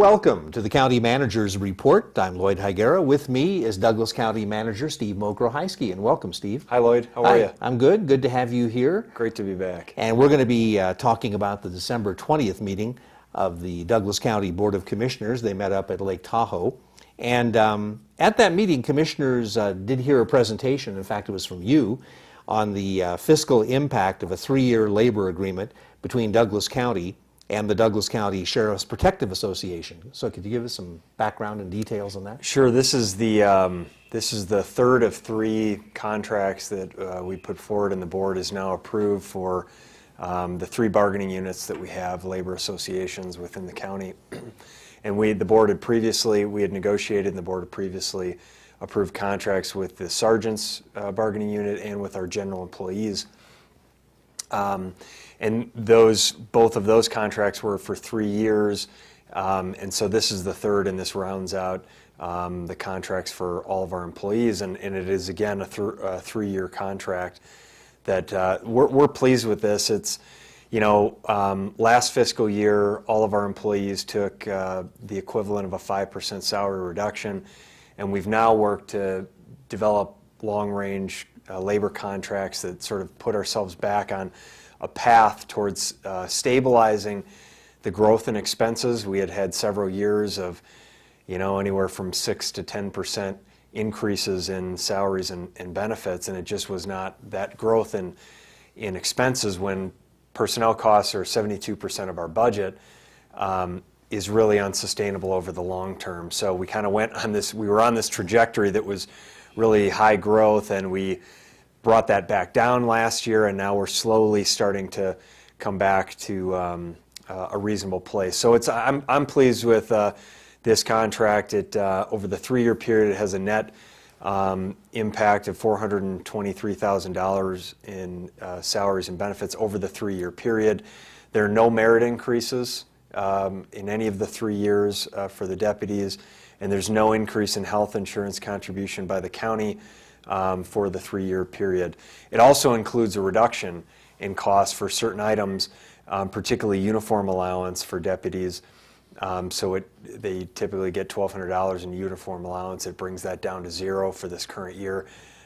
Welcome to the County Manager's Report. I'm Lloyd Higuera. With me is Douglas County Manager Steve Mokrohiski. And welcome, Steve. Hi, Lloyd. How are you? I'm good. Good to have you here. Great to be back. And we're going to be talking about the December 20th meeting of the Douglas County Board of Commissioners. They met up at Lake Tahoe. And at that meeting, commissioners did hear a presentation, in fact it was from you, on the fiscal impact of a 3-year labor agreement between Douglas County and the Douglas County Sheriff's Protective Association. So could you give us some background and details on that? Sure. This is the third of 3 contracts that we put forward, and the board is now approved for the 3 bargaining units that we have, labor associations within the county. And we had negotiated, and the board had previously approved contracts with the sergeant's bargaining unit and with our general employees. And both of those contracts were for 3 years, and so this is the third, and this rounds out the contracts for all of our employees, and it is again a 3-year contract that we're pleased with this. It's, last fiscal year all of our employees took the equivalent of a 5% salary reduction, and we've now worked to develop long-range labor contracts that sort of put ourselves back on a path towards stabilizing the growth in expenses. We had several years of, anywhere from 6 to 10% increases in salaries and benefits, and it just was not that growth in expenses when personnel costs are 72% of our budget, is really unsustainable over the long term. So we kind of we were on this trajectory that was really high growth, and we brought that back down last year, and now we're slowly starting to come back to a reasonable place. So I'm pleased with this contract. It over the 3-year period, it has a net impact of $423,000 in salaries and benefits over the 3-year period. There are no merit increases in any of the 3 years for the deputies, and there's no increase in health insurance contribution by the county for the 3-year period. It also includes a reduction in costs for certain items, particularly uniform allowance for deputies. They typically get $1,200 in uniform allowance. It brings that down to 0 for this current year,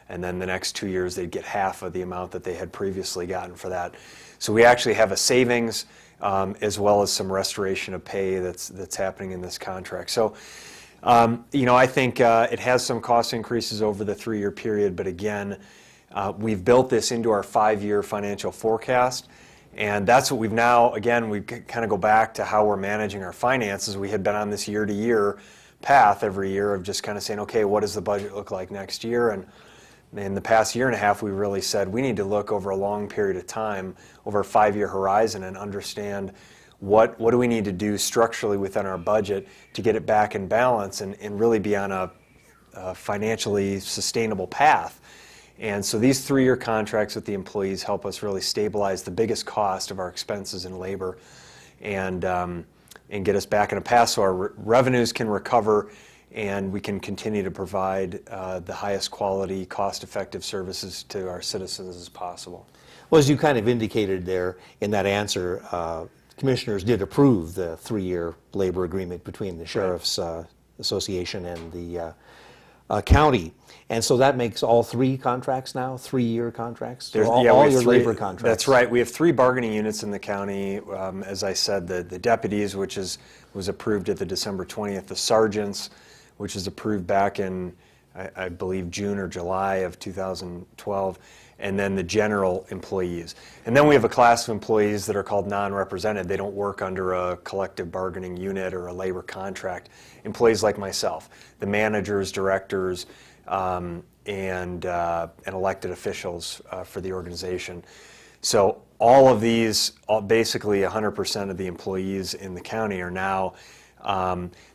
and then the next 2 years they'd get half of the amount that they had previously gotten for that. So we actually have a savings as well as some restoration of pay that's happening in this contract. So I think it has some cost increases over the 3-year period, but again, we've built this into our 5-year financial forecast, and that's what we kind of go back to how we're managing our finances. We had been on this year-to-year path every year of just kind of saying, okay, what does the budget look like next year? And in the past year and a half, we really said we need to look over a long period of time, over a 5-year horizon, and understand what do we need to do structurally within our budget to get it back in balance and really be on a financially sustainable path. And so these 3-year contracts with the employees help us really stabilize the biggest cost of our expenses in labor and get us back in a path so our revenues can recover and we can continue to provide the highest quality, cost-effective services to our citizens as possible. Well, as you kind of indicated there in that answer, commissioners did approve the 3-year labor agreement between the Sheriff's Association and the county. And so that makes all 3 contracts now 3-year contracts? So all your labor contracts? That's right. We have 3 bargaining units in the county. As I said, the deputies, which was approved at the December 20th, the sergeants, which is approved back in, I believe, June or July of 2012, and then the general employees. And then we have a class of employees that are called non-represented. They don't work under a collective bargaining unit or a labor contract. Employees like myself, the managers, directors, and elected officials for the organization. So all of these, basically 100% of the employees in the county are now,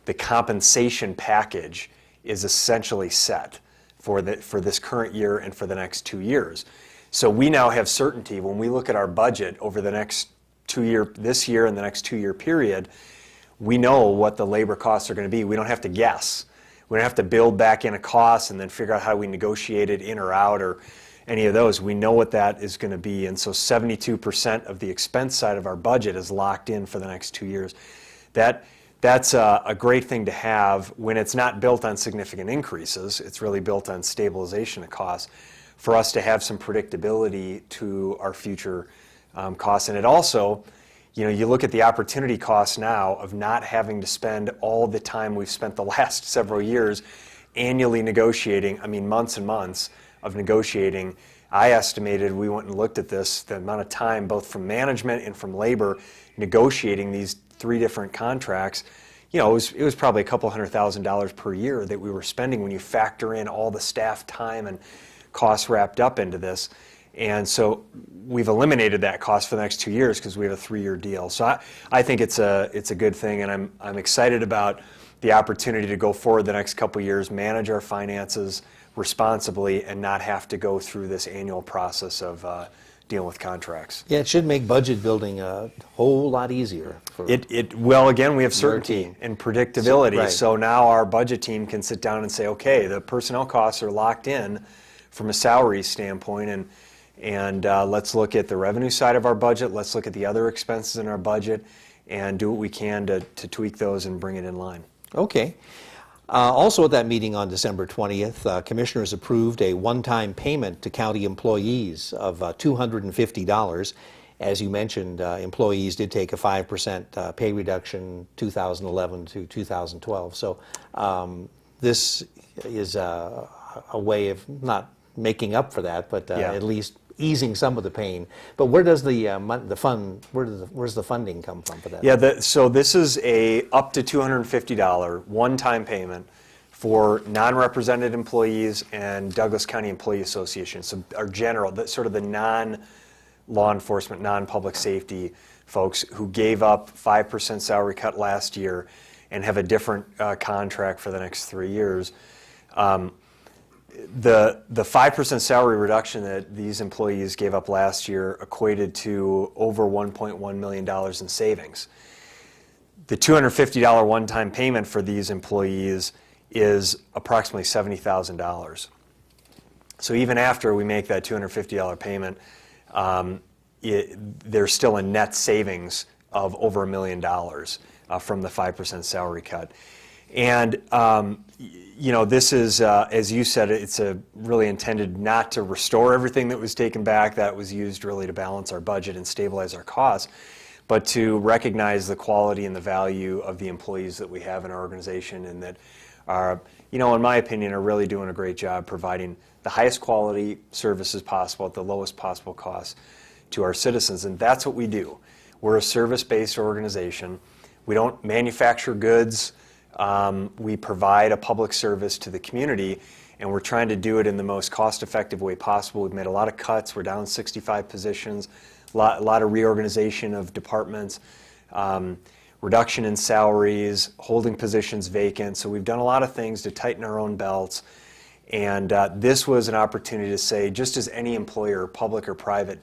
the compensation package is essentially set for this current year and for the next 2 years. So we now have certainty when we look at our budget over the next this year and the next 2-year period. We know what the labor costs are going to be. We don't have to guess. We don't have to build back in a cost and then figure out how we negotiate it in or out or any of those. We know what that is going to be, and so 72% of the expense side of our budget is locked in for the next 2 years. That that's a great thing to have when it's not built on significant increases. It's really built on stabilization of costs for us to have some predictability to our future costs. And it also, you look at the opportunity cost now of not having to spend all the time we've spent the last several years annually negotiating, months and months of negotiating. I estimated, we went and looked at this, the amount of time both from management and from labor negotiating these 3 different contracts. It was probably a couple $100,000 per year that we were spending when you factor in all the staff time and costs wrapped up into this. And so we've eliminated that cost for the next 2 years because we have a 3-year deal. So I think it's a good thing, and I'm excited about the opportunity to go forward the next couple of years, manage our finances responsibly, and not have to go through this annual process of dealing with contracts. Yeah, it should make budget building a whole lot easier. Well, again, we have certainty and predictability. Right. So now our budget team can sit down and say, okay, the personnel costs are locked in from a salary standpoint, and let's look at the revenue side of our budget. Let's look at the other expenses in our budget and do what we can to tweak those and bring it in line. Okay. Also at that meeting on December 20th, commissioners approved a one-time payment to county employees of $250. As you mentioned, employees did take a 5% pay reduction 2011 to 2012. So this is a way of not making up for that, but at least easing some of the pain. But where does where's the funding come from for that? Yeah, so this is a up to $250 one-time payment for non-represented employees and Douglas County Employee Association. So our sort of the non-law enforcement, non-public safety folks who gave up 5% salary cut last year and have a different contract for the next 3 years. The 5% salary reduction that these employees gave up last year equated to over $1.1 million in savings. The $250 one-time payment for these employees is approximately $70,000. So even after we make that $250 payment, there's still a net savings of over $1 million from the 5% salary cut. And this is, as you said, it's really intended not to restore everything that was taken back. That was used really to balance our budget and stabilize our costs, but to recognize the quality and the value of the employees that we have in our organization, and that are, in my opinion, are really doing a great job providing the highest quality services possible at the lowest possible cost to our citizens. And that's what we do. We're a service-based organization. We don't manufacture goods. We provide a public service to the community, and we're trying to do it in the most cost-effective way possible. We've made a lot of cuts. We're down 65 positions, a lot of reorganization of departments, reduction in salaries, holding positions vacant. So we've done a lot of things to tighten our own belts, and this was an opportunity to say, just as any employer, public or private,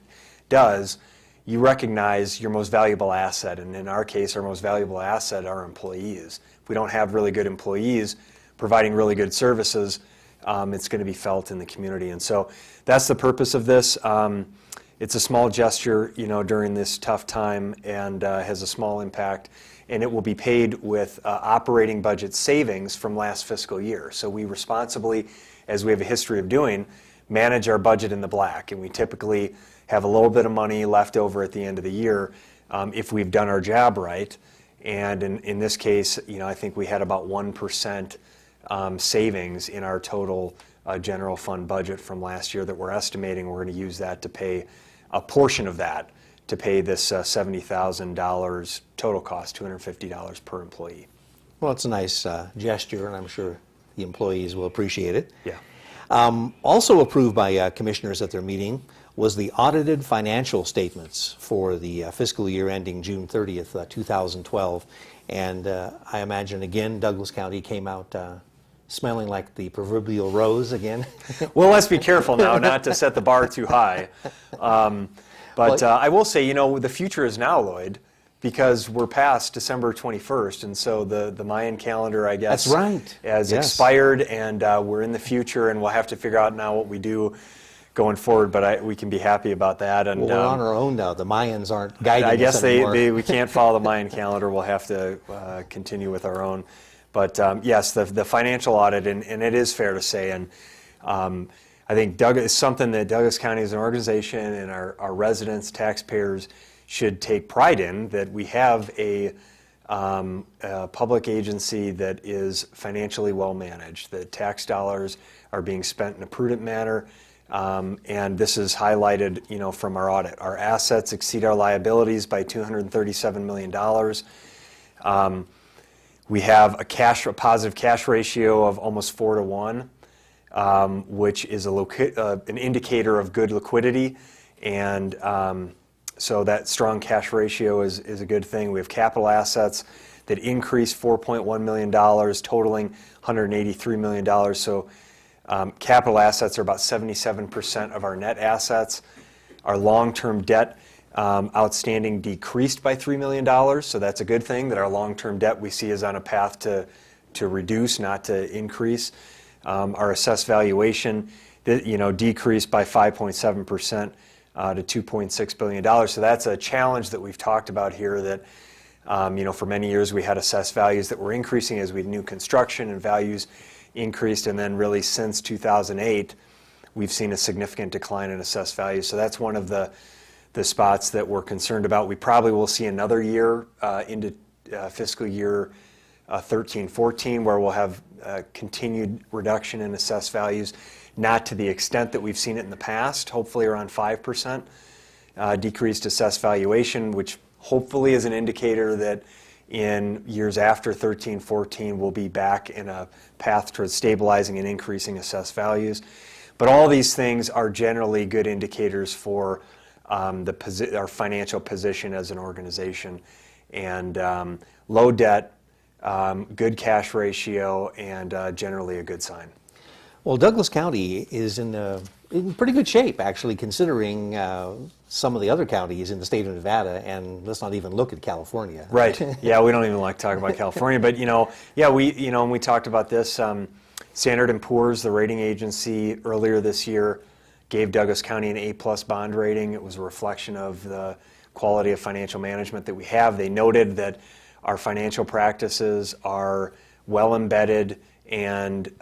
does, you recognize your most valuable asset, and in our case, our most valuable asset are employees. If we don't have really good employees providing really good services, it's going to be felt in the community. And so that's the purpose of this. It's a small gesture, during this tough time, and has a small impact, and it will be paid with operating budget savings from last fiscal year. So we responsibly, as we have a history of doing, manage our budget in the black, and we typically have a little bit of money left over at the end of the year if we've done our job right. And in this case, I think we had about 1% savings in our total general fund budget from last year that we're estimating. We're going to use that to pay a portion of that to pay this $70,000 total cost, $250 per employee. Well, it's a nice gesture, and I'm sure the employees will appreciate it. Yeah. Also approved by commissioners at their meeting was the audited financial statements for the fiscal year ending June 30th, 2012. And I imagine, again, Douglas County came out smelling like the proverbial rose again. Well, let's be careful now not to set the bar too high. But I will say, the future is now, Lloyd, because we're past December 21st, and so the Mayan calendar, I guess, that's right, has expired, and we're in the future, and we'll have to figure out now what we do going forward, but we can be happy about that. And Well, we're on our own now. The Mayans aren't guiding I guess us anymore. we can't follow the Mayan calendar. We'll have to continue with our own. But yes, the financial audit, and it is fair to say, and I think it's something that Douglas County as an organization and our residents, taxpayers should take pride in, that we have a public agency that is financially well managed. The tax dollars are being spent in a prudent manner. And this is highlighted, from our audit. Our assets exceed our liabilities by $237 million. We have a positive cash ratio of almost 4 to 1, which is an indicator of good liquidity. And so that strong cash ratio is a good thing. We have capital assets that increased $4.1 million, totaling $183 million. So capital assets are about 77% of our net assets. Our long-term debt outstanding decreased by $3 million, so that's a good thing, that our long-term debt we see is on a path to reduce, not to increase. Our assessed valuation decreased by 5.7% to $2.6 billion. So that's a challenge that we've talked about here, that for many years we had assessed values that were increasing as we had new construction and values increased, and then really since 2008 we've seen a significant decline in assessed values. So that's one of the spots that we're concerned about. We probably will see another year into fiscal year 13-14 where we'll have continued reduction in assessed values, not to the extent that we've seen it in the past, hopefully around 5% decreased assessed valuation, which hopefully is an indicator that in years after 13-14 we'll be back in a path towards stabilizing and increasing assessed values. But all these things are generally good indicators for our financial position as an organization. And low debt, good cash ratio, and generally a good sign. Well, Douglas County is in pretty good shape, actually, considering some of the other counties in the state of Nevada, and let's not even look at California. Right. Yeah, we don't even like to talk about California, but and we talked about this. Standard & Poor's, the rating agency, earlier this year gave Douglas County an A+ bond rating. It was a reflection of the quality of financial management that we have. They noted that our financial practices are well embedded and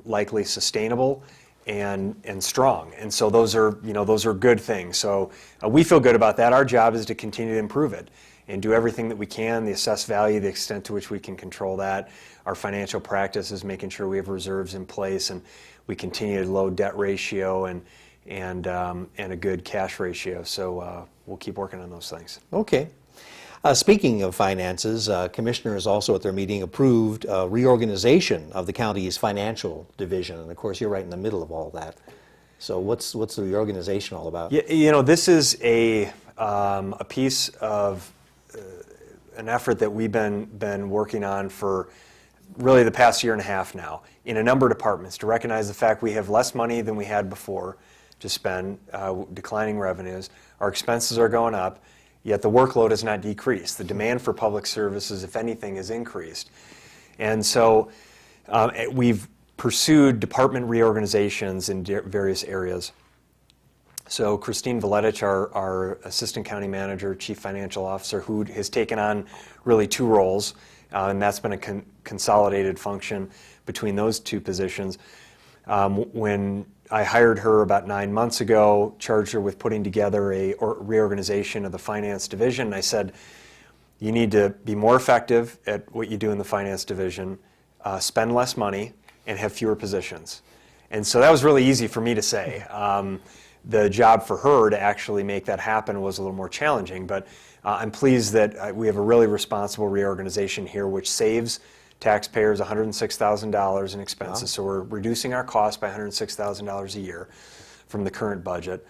likely sustainable and strong. And so those are good things. So we feel good about that. Our job is to continue to improve it and do everything that we can, the assessed value, the extent to which we can control that. Our financial practices, making sure we have reserves in place, and we continue to low debt ratio and a good cash ratio. So we'll keep working on those things. Okay. Speaking of finances, commissioners also at their meeting approved reorganization of the county's financial division, and of course you're right in the middle of all that. So what's the reorganization all about? Yeah, this is a piece of an effort that we've been working on for really the past year and a half now in a number of departments, to recognize the fact we have less money than we had before to spend, declining revenues, our expenses are going up, yet the workload has not decreased. The demand for public services, if anything, has increased. And so we've pursued department reorganizations in various areas. So Christine Valetich, our Assistant County Manager, Chief Financial Officer, who has taken on really two roles, and that's been a consolidated function between those two positions. When I hired her about 9 months ago, charged her with putting together a reorganization of the finance division. I said, you need to be more effective at what you do in the finance division, spend less money, and have fewer positions. And so that was really easy for me to say. The job for her to actually make that happen was a little more challenging, but I'm pleased that we have a really responsible reorganization here, which saves taxpayers $106,000 in expenses. Wow. So we're reducing our costs by $106,000 a year from the current budget.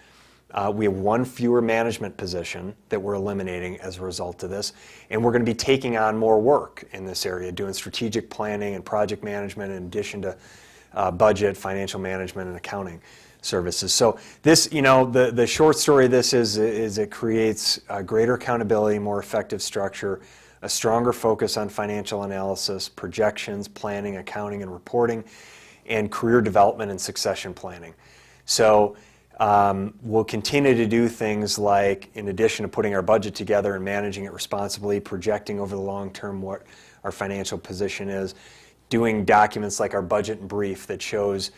We have one fewer management position that we're eliminating as a result of this, and we're going to be taking on more work in this area, doing strategic planning and project management in addition to budget, financial management, and accounting services. So this, the short story of this is it creates greater accountability, more effective structure, a stronger focus on financial analysis, projections, planning, accounting, and reporting, and career development and succession planning. So We'll continue to do things like, in addition to putting our budget together and managing it responsibly, projecting over the long term what our financial position is, doing documents like our budget and brief that shows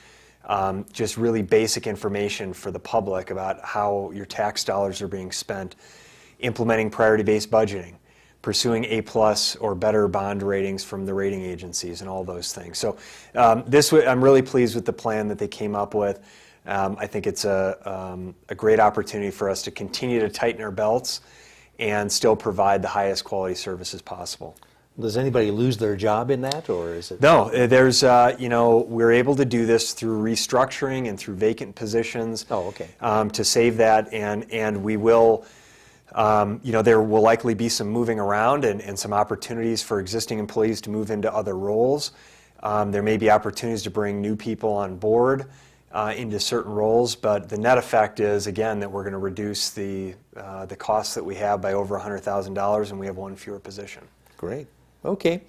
just really basic information for the public about how your tax dollars are being spent, implementing priority-based budgeting, pursuing A+ or better bond ratings from the rating agencies, and all those things. So I'm really pleased with the plan that they came up with. I think it's a great opportunity for us to continue to tighten our belts and still provide the highest quality services possible. Does anybody lose their job in that, or is it? No, there's, we're able to do this through restructuring and through vacant positions. Oh, okay. To save that, and we will, there will likely be some moving around and some opportunities for existing employees to move into other roles. There may be opportunities to bring new people on board into certain roles, but the net effect is, again, that we're going to reduce the costs that we have by over $100,000, and we have one fewer position. Great. Okay.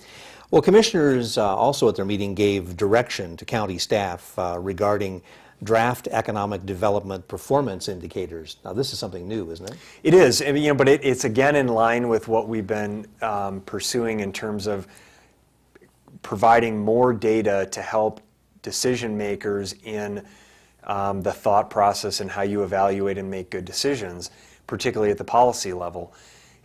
Well, commissioners also at their meeting gave direction to county staff regarding draft economic development performance indicators. Now, this is something new, isn't it? It is, but it's again in line with what we've been pursuing in terms of providing more data to help decision makers in the thought process and how you evaluate and make good decisions, particularly at the policy level.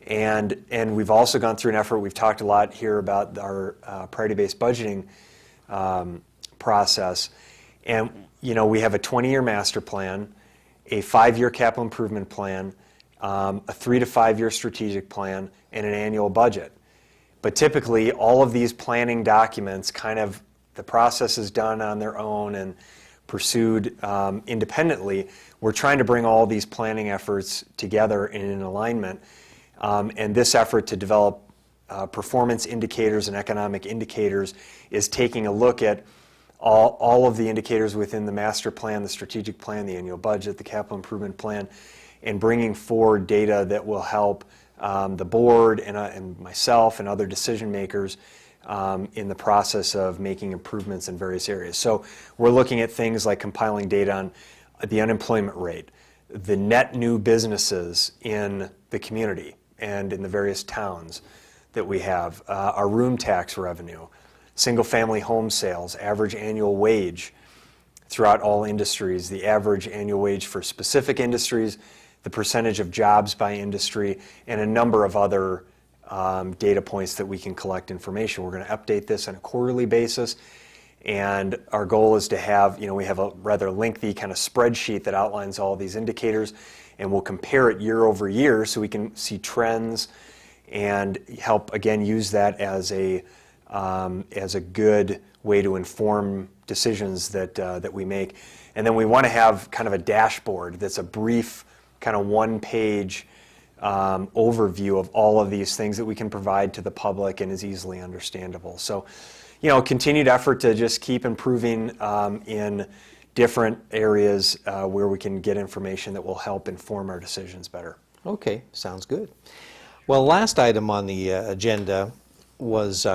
And we've also gone through an effort. We've talked a lot here about our priority-based budgeting process. And we have a 20-year master plan, a 5-year capital improvement plan, a 3 to 5 year strategic plan, and an annual budget. But typically, all of these planning documents the process is done on their own and pursued independently. We're trying to bring all these planning efforts together in alignment. And this effort to develop performance indicators and economic indicators is taking a look at all of the indicators within the master plan, the strategic plan, the annual budget, the capital improvement plan, and bringing forward data that will help the board and myself and other decision makers in the process of making improvements in various areas. So we're looking at things like compiling data on the unemployment rate, the net new businesses in the community and in the various towns that we have, our room tax revenue, single-family home sales, average annual wage throughout all industries, the average annual wage for specific industries, the percentage of jobs by industry, and a number of other data points that we can collect information. We're going to update this on a quarterly basis, and our goal is to have, we have a rather lengthy kind of spreadsheet that outlines all these indicators, and we'll compare it year over year so we can see trends and help, again, use that as a good way to inform decisions that we make. And then we want to have kind of a dashboard that's a brief kind of one-page overview of all of these things that we can provide to the public and is easily understandable. So, continued effort to just keep improving in different areas where we can get information that will help inform our decisions better. Okay, sounds good. Well, last item on the agenda was,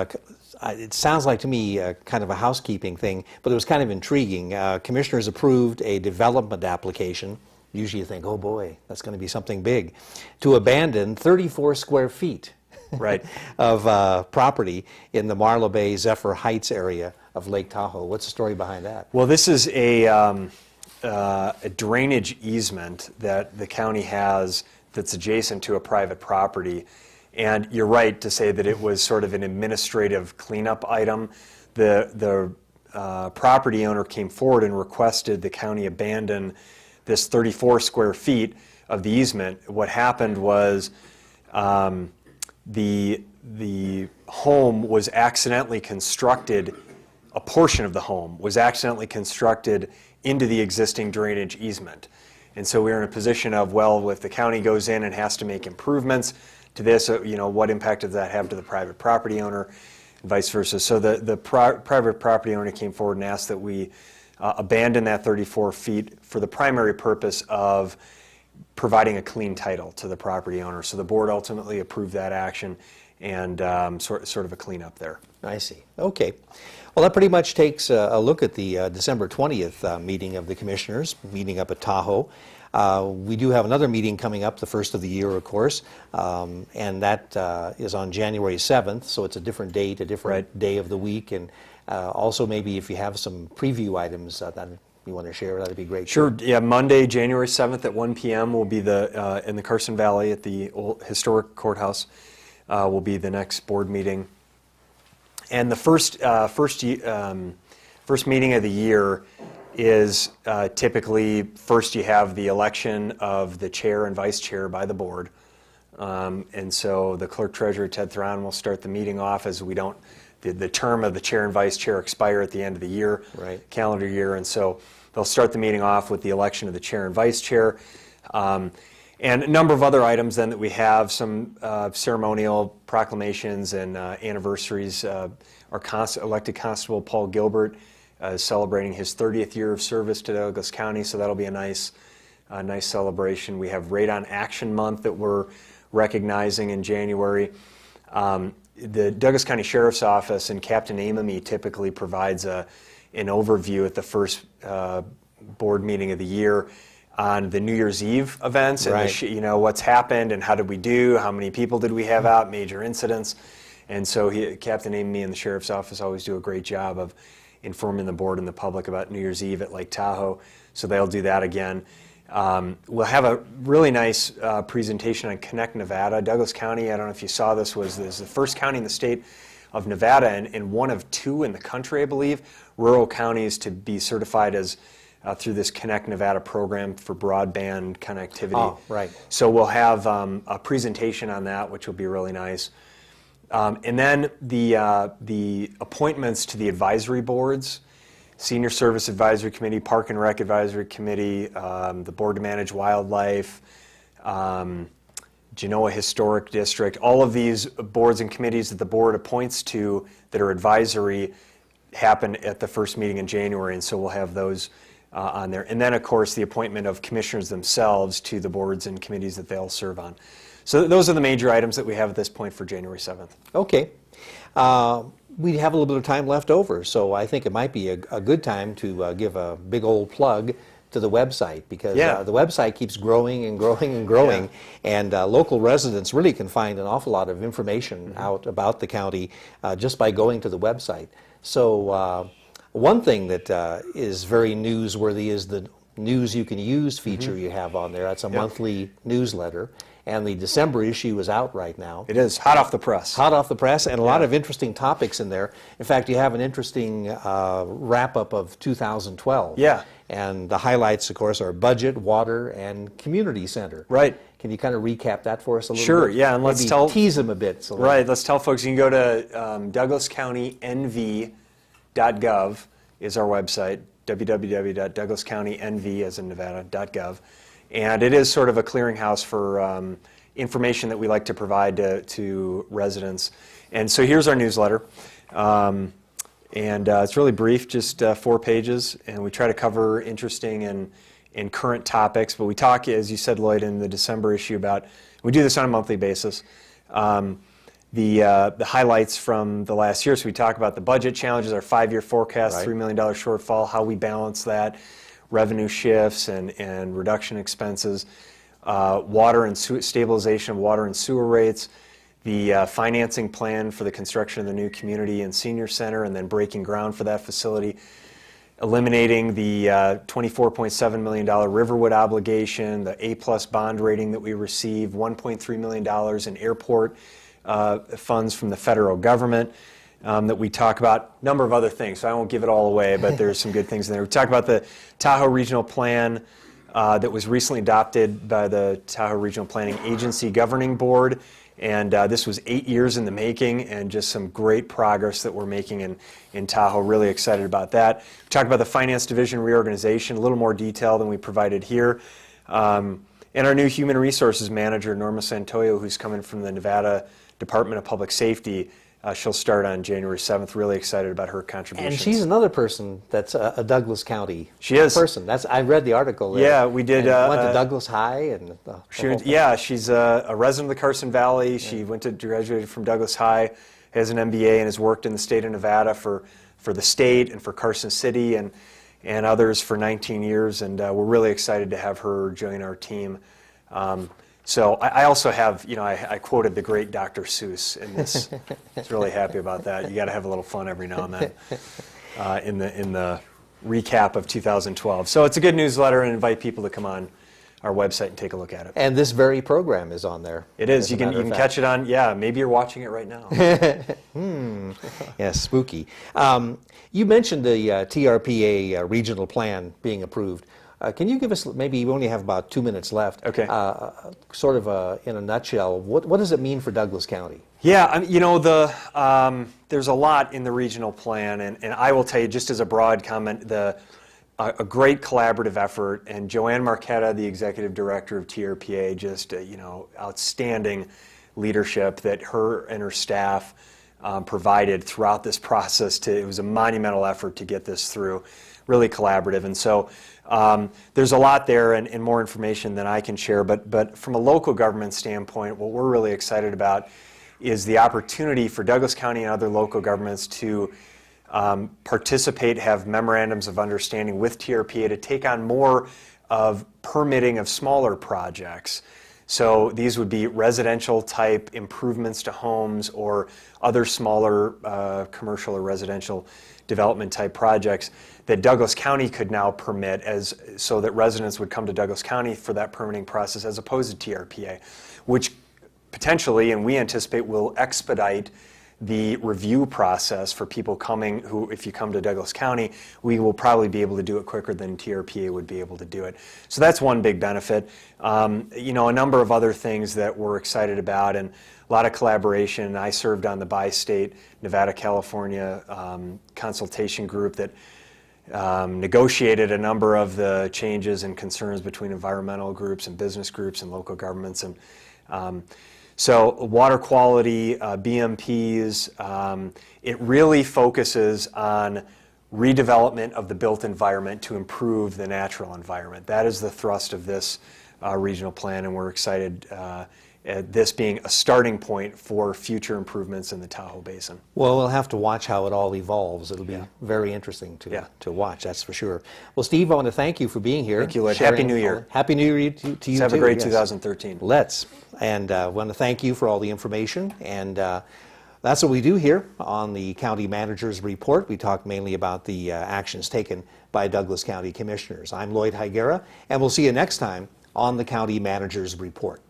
it sounds like to me kind of a housekeeping thing, but it was kind of intriguing. Commissioners approved a development application. Usually you think, oh boy, that's going to be something big, to abandon 34 square feet right. of property in the Marlow Bay Zephyr Heights area of Lake Tahoe. What's the story behind that? Well, this is a drainage easement that the county has that's adjacent to a private property. And you're right to say that it was sort of an administrative cleanup item. The property owner came forward and requested the county abandon this 34 square feet of the easement. What happened was the home was accidentally constructed, a portion of the home was accidentally constructed into the existing drainage easement. And so we're in a position of, well, if the county goes in and has to make improvements to this, what impact does that have to the private property owner, and vice versa. So the private property owner came forward and asked that we abandon that 34 feet for the primary purpose of providing a clean title to the property owner. So the board ultimately approved that action, and sort of a cleanup there. I see. Okay. Well, that pretty much takes a look at the December 20th meeting of the Commissioners, meeting up at Tahoe. We do have another meeting coming up, the first of the year, of course, and that is on January 7th, so it's a different date, a different day of the week, and also maybe if you have some preview items that you want to share, that'd be great. Sure. Yeah, Monday, January 7th at 1 p.m. will be in the Carson Valley at the old historic courthouse. Will be the next board meeting. And the first meeting of the year is typically first you have the election of the chair and vice chair by the board. And so the clerk treasurer, Ted Thron, will start the meeting off as the term of the chair and vice chair expire at the end of the year, calendar year. And so they'll start the meeting off with the election of the chair and vice chair. And a number of other items then that we have, some ceremonial proclamations and anniversaries. Our elected constable, Paul Gilbert, is celebrating his 30th year of service to Douglas County, so that'll be a nice celebration. We have Radon Action Month that we're recognizing in January. The Douglas County Sheriff's Office and Captain Amamy typically provides an overview at the first board meeting of the year on the New Year's Eve events and what's happened and how did we do, how many people did we have out, major incidents. And so Captain Amamy and the Sheriff's Office always do a great job of informing the board and the public about New Year's Eve at Lake Tahoe. So they'll do that again. We'll have a really nice presentation on Connect Nevada. Douglas County, I don't know if you saw this, is the first county in the state of Nevada and one of two in the country, I believe, rural counties to be certified as through this Connect Nevada program for broadband connectivity. Oh, right. So we'll have a presentation on that, which will be really nice. And then the appointments to the advisory boards, Senior Service Advisory Committee, Park and Rec Advisory Committee, the Board to Manage Wildlife, Genoa Historic District, all of these boards and committees that the board appoints to that are advisory happen at the first meeting in January, and so we'll have those on there. And then, of course, the appointment of commissioners themselves to the boards and committees that they'll serve on. So those are the major items that we have at this point for January 7th. Okay. We have a little bit of time left over, so I think it might be a good time to give a big old plug to the website, because the website keeps growing and growing and growing, and local residents really can find an awful lot of information out about the county just by going to the website. So one thing that is very newsworthy is the News You Can Use feature you have on there. That's a monthly newsletter. And the December issue is out right now. It is, hot off the press. Hot off the press, and a lot of interesting topics in there. In fact, you have an interesting wrap-up of 2012. Yeah. And the highlights, of course, are budget, water, and community center. Right. Can you kind of recap that for us a little bit? Sure, yeah, and let's tease them a bit. So let's tell folks, you can go to douglascountynv.gov is our website, www.douglascountynv, as in Nevada.gov. And it is sort of a clearinghouse for information that we like to provide to residents. And so here's our newsletter. And it's really brief, just 4 pages. And we try to cover interesting and current topics. But we talk, as you said, Lloyd, in the December issue about, we do this on a monthly basis, the highlights from the last year. So we talk about the budget challenges, our 5-year forecast, $3 million shortfall, how we balance that, revenue shifts and reduction expenses, water and stabilization of water and sewer rates, the financing plan for the construction of the new community and senior center, and then breaking ground for that facility, eliminating the $24.7 million Riverwood obligation, the A+ bond rating that we received, $1.3 million in airport funds from the federal government. That we talk about, a number of other things, so I won't give it all away, but there's some good things in there. We talk about the Tahoe Regional Plan that was recently adopted by the Tahoe Regional Planning Agency Governing Board, and this was 8 years in the making, and just some great progress that we're making in Tahoe. Really excited about that. We talk about the Finance Division reorganization, a little more detail than we provided here. And our new Human Resources Manager, Norma Santoyo, who's coming from the Nevada Department of Public Safety, She'll start on January 7th. Really excited about her contributions. And she's another person that's a Douglas County She is. person. I read the article there. Yeah, we did. Went to Douglas High and the whole thing. Yeah, she's a resident of the Carson Valley. She graduated from Douglas High, has an MBA, and has worked in the state of Nevada for the state and for Carson City and others for 19 years. And we're really excited to have her join our team. So I also have, I quoted the great Dr. Seuss in this. I was really happy about that. You got to have a little fun every now and then in the recap of 2012. So it's a good newsletter, and invite people to come on our website and take a look at it. And this very program is on there. It is. You can catch it on. Yeah, maybe you're watching it right now. Yeah, spooky. You mentioned the TRPA regional plan being approved. Can you give us, maybe we only have about 2 minutes left, okay. Sort of in a nutshell, what does it mean for Douglas County? Yeah, there's a lot in the regional plan, and I will tell you, just as a broad comment, a great collaborative effort, and Joanne Marquetta, the executive director of TRPA, just outstanding leadership that her and her staff provided throughout this process. It was a monumental effort to get this through, really collaborative, and so there's a lot there and more information than I can share, but from a local government standpoint, what we're really excited about is the opportunity for Douglas County and other local governments to participate, have memorandums of understanding with TRPA to take on more of permitting of smaller projects. So these would be residential type improvements to homes or other smaller commercial or residential development type projects that Douglas County could now permit so that residents would come to Douglas County for that permitting process as opposed to TRPA, which potentially, and we anticipate, will expedite the review process for people coming who, if you come to Douglas County, we will probably be able to do it quicker than TRPA would be able to do it. So that's one big benefit. A number of other things that we're excited about, and a lot of collaboration. I served on the bi-state Nevada-California consultation group that negotiated a number of the changes and concerns between environmental groups and business groups and local governments. And so water quality, BMPs, it really focuses on redevelopment of the built environment to improve the natural environment. That is the thrust of this regional plan, and we're excited at this being a starting point for future improvements in the Tahoe Basin. Well, we'll have to watch how it all evolves. It'll be very interesting to watch, that's for sure. Well, Steve, I want to thank you for being here. Thank you, Lloyd. Happy New Year. Happy New Year to you too. Have a great 2013. Let's. And I want to thank you for all the information. And that's what we do here on the County Manager's Report. We talk mainly about the actions taken by Douglas County Commissioners. I'm Lloyd Higuera, and we'll see you next time on the County Manager's Report.